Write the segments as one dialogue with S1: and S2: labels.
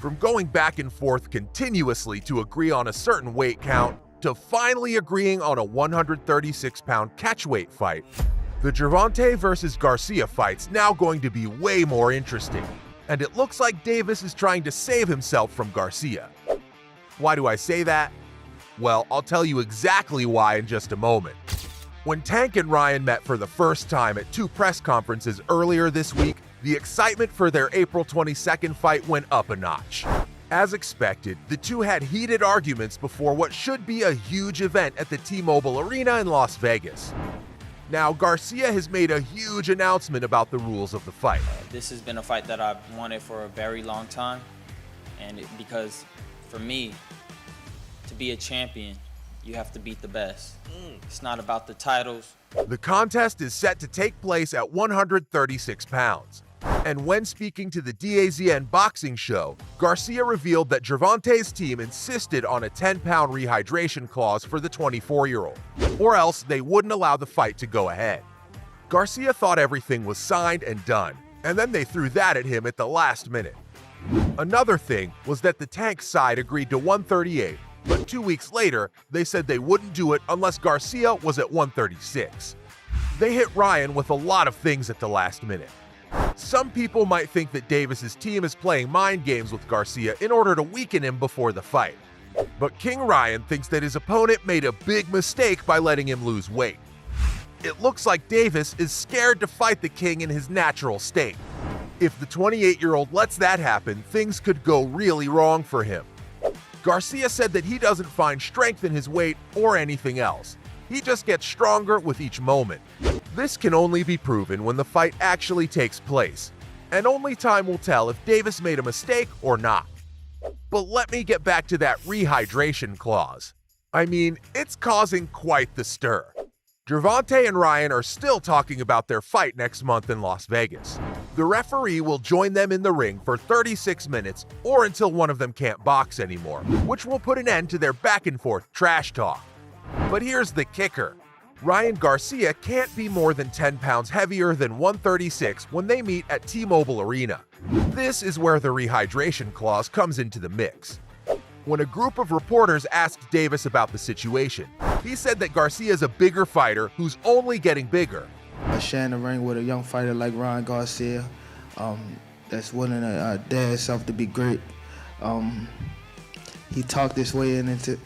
S1: From going back and forth continuously to agree on a certain weight count, to finally agreeing on a 136-pound catchweight fight, the Gervonta versus Garcia fight's now going to be way more interesting, and it looks like Davis is trying to save himself from Garcia. Why do I say that? Well, I'll tell you exactly why in just a moment. When Tank and Ryan met for the first time at 2 press conferences earlier this week, the excitement for their April 22nd fight went up a notch. As expected, the two had heated arguments before what should be a huge event at the T-Mobile Arena in Las Vegas. Now, Garcia has made a huge announcement about the rules of the fight.
S2: This has been a fight that I've wanted for a very long time, and because for me, to be a champion, you have to beat the best. It's not about the titles.
S1: The contest is set to take place at 136 pounds. And when speaking to the DAZN boxing show, Garcia revealed that Gervonta's team insisted on a 10-pound rehydration clause for the 24-year-old, or else they wouldn't allow the fight to go ahead. Garcia thought everything was signed and done, and then they threw that at him at the last minute. Another thing was that the Tank side agreed to 138, but 2 weeks later, they said they wouldn't do it unless Garcia was at 136. They hit Ryan with a lot of things at the last minute. Some people might think that Davis's team is playing mind games with Garcia in order to weaken him before the fight. But King Ryan thinks that his opponent made a big mistake by letting him lose weight. It looks like Davis is scared to fight the King in his natural state. If the 28-year-old lets that happen, things could go really wrong for him. Garcia said that he doesn't find strength in his weight or anything else. He just gets stronger with each moment. This can only be proven when the fight actually takes place, and only time will tell if Davis made a mistake or not. But let me get back to that rehydration clause. I mean, it's causing quite the stir. Gervonta and Ryan are still talking about their fight next month in Las Vegas. The referee will join them in the ring for 36 minutes or until one of them can't box anymore, which will put an end to their back-and-forth trash talk. But here's the kicker. Ryan Garcia can't be more than 10 pounds heavier than 136 when they meet at T-Mobile Arena. This is where the rehydration clause comes into the mix. When a group of reporters asked Davis about the situation, he said that Garcia is a bigger fighter who's only getting bigger.
S3: Sharing the ring with a young fighter like Ryan Garcia, that's willing to dare himself to be great. He talked his way into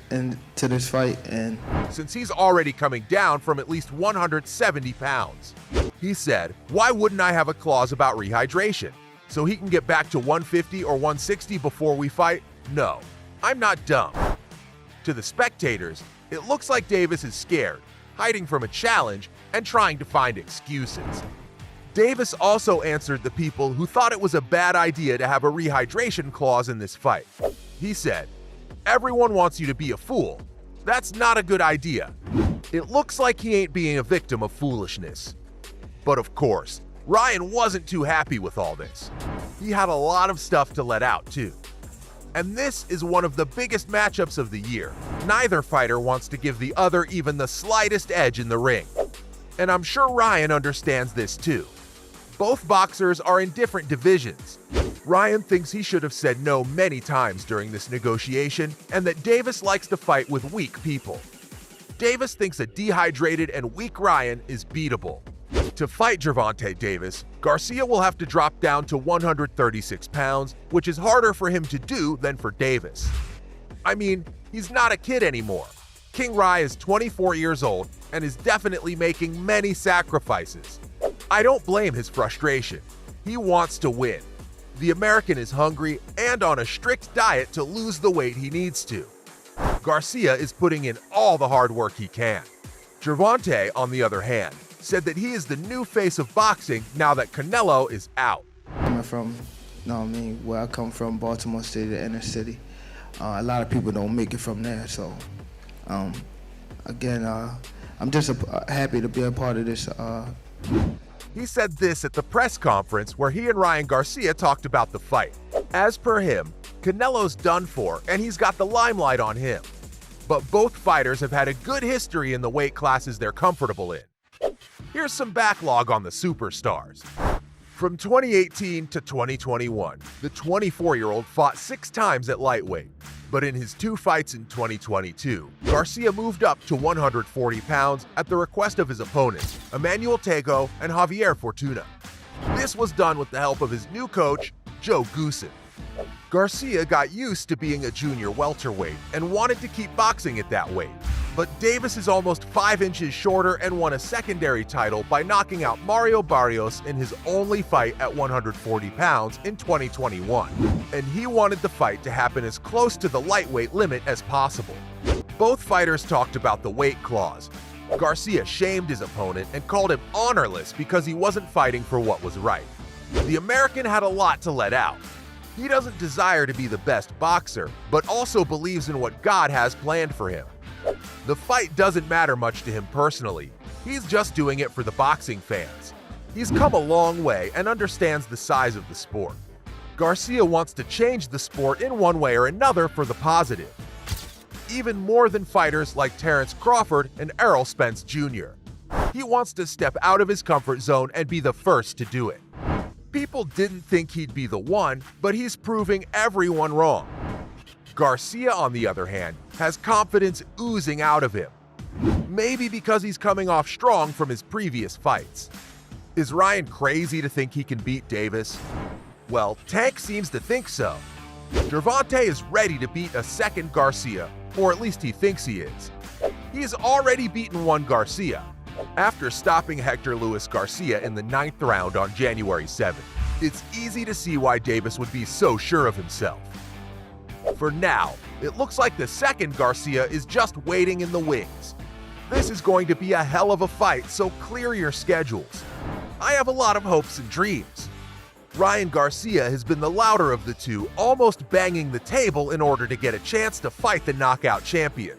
S3: this fight, and
S1: since he's already coming down from at least 170 pounds, he said, "Why wouldn't I have a clause about rehydration? So he can get back to 150 or 160 before we fight? No, I'm not dumb." To the spectators, it looks like Davis is scared, hiding from a challenge, and trying to find excuses. Davis also answered the people who thought it was a bad idea to have a rehydration clause in this fight. He said, "Everyone wants you to be a fool. That's not a good idea." It looks like he ain't being a victim of foolishness. But of course, Ryan wasn't too happy with all this. He had a lot of stuff to let out too. And this is one of the biggest matchups of the year. Neither fighter wants to give the other even the slightest edge in the ring. And I'm sure Ryan understands this too. Both boxers are in different divisions. Ryan thinks he should have said no many times during this negotiation, and that Davis likes to fight with weak people. Davis thinks a dehydrated and weak Ryan is beatable. To fight Gervonta Davis, Garcia will have to drop down to 136 pounds, which is harder for him to do than for Davis. I mean, he's not a kid anymore. King Rye is 24 years old and is definitely making many sacrifices. I don't blame his frustration. He wants to win. The American is hungry and on a strict diet to lose the weight he needs to. Garcia is putting in all the hard work he can. Gervonta, on the other hand, said that he is the new face of boxing now that Canelo is out.
S3: Coming from, where I come from, Baltimore City, the inner city, a lot of people don't make it from there. So, again, I'm just happy to be a part of this.
S1: He said this at the press conference where he and Ryan Garcia talked about the fight. As per him, Canelo's done for and he's got the limelight on him. But both fighters have had a good history in the weight classes they're comfortable in. Here's some backlog on the superstars. From 2018 to 2021, the 24-year-old fought 6 times at lightweight. But in his 2 fights in 2022, Garcia moved up to 140 pounds at the request of his opponents, Emmanuel Tego and Javier Fortuna. This was done with the help of his new coach, Joe Goosen. Garcia got used to being a junior welterweight and wanted to keep boxing at that weight. But Davis is almost 5 inches shorter and won a secondary title by knocking out Mario Barrios in his only fight at 140 pounds in 2021. And he wanted the fight to happen as close to the lightweight limit as possible. Both fighters talked about the weight clause. Garcia shamed his opponent and called him honorless because he wasn't fighting for what was right. The American had a lot to let out. He doesn't desire to be the best boxer, but also believes in what God has planned for him. The fight doesn't matter much to him personally. He's just doing it for the boxing fans. He's come a long way and understands the size of the sport. Garcia wants to change the sport in one way or another for the positive. Even more than fighters like Terrence Crawford and Errol Spence Jr. He wants to step out of his comfort zone and be the first to do it. People didn't think he'd be the one, but he's proving everyone wrong. Garcia, on the other hand, has confidence oozing out of him. Maybe because he's coming off strong from his previous fights. Is Ryan crazy to think he can beat Davis? Well, Tank seems to think so. Gervonta is ready to beat a second Garcia, or at least he thinks he is. He's already beaten one Garcia, after stopping Hector Luis Garcia in the 9th round on January 7th. It's easy to see why Davis would be so sure of himself. For now, it looks like the second Garcia is just waiting in the wings. This is going to be a hell of a fight, so clear your schedules. I have a lot of hopes and dreams. Ryan Garcia has been the louder of the two, almost banging the table in order to get a chance to fight the knockout champion.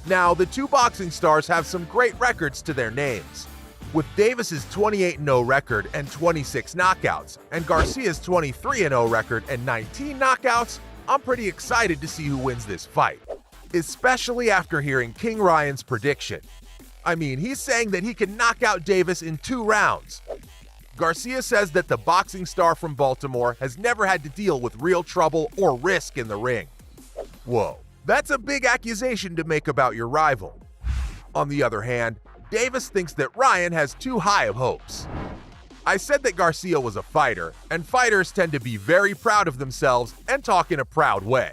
S1: Now, the two boxing stars have some great records to their names. With Davis's 28-0 record and 26 knockouts, and Garcia's 23-0 record and 19 knockouts, I'm pretty excited to see who wins this fight, especially after hearing King Ryan's prediction. I mean, he's saying that he can knock out Davis in 2 rounds. Garcia says that the boxing star from Baltimore has never had to deal with real trouble or risk in the ring. Whoa, that's a big accusation to make about your rival. On the other hand, Davis thinks that Ryan has too high of hopes. I said that Garcia was a fighter, and fighters tend to be very proud of themselves and talk in a proud way.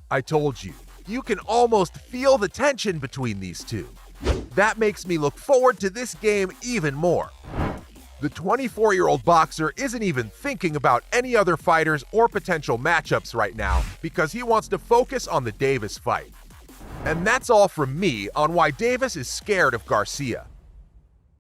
S1: I told you, you can almost feel the tension between these two. That makes me look forward to this game even more. The 24-year-old boxer isn't even thinking about any other fighters or potential matchups right now because he wants to focus on the Davis fight. And that's all from me on why Davis is scared of Garcia.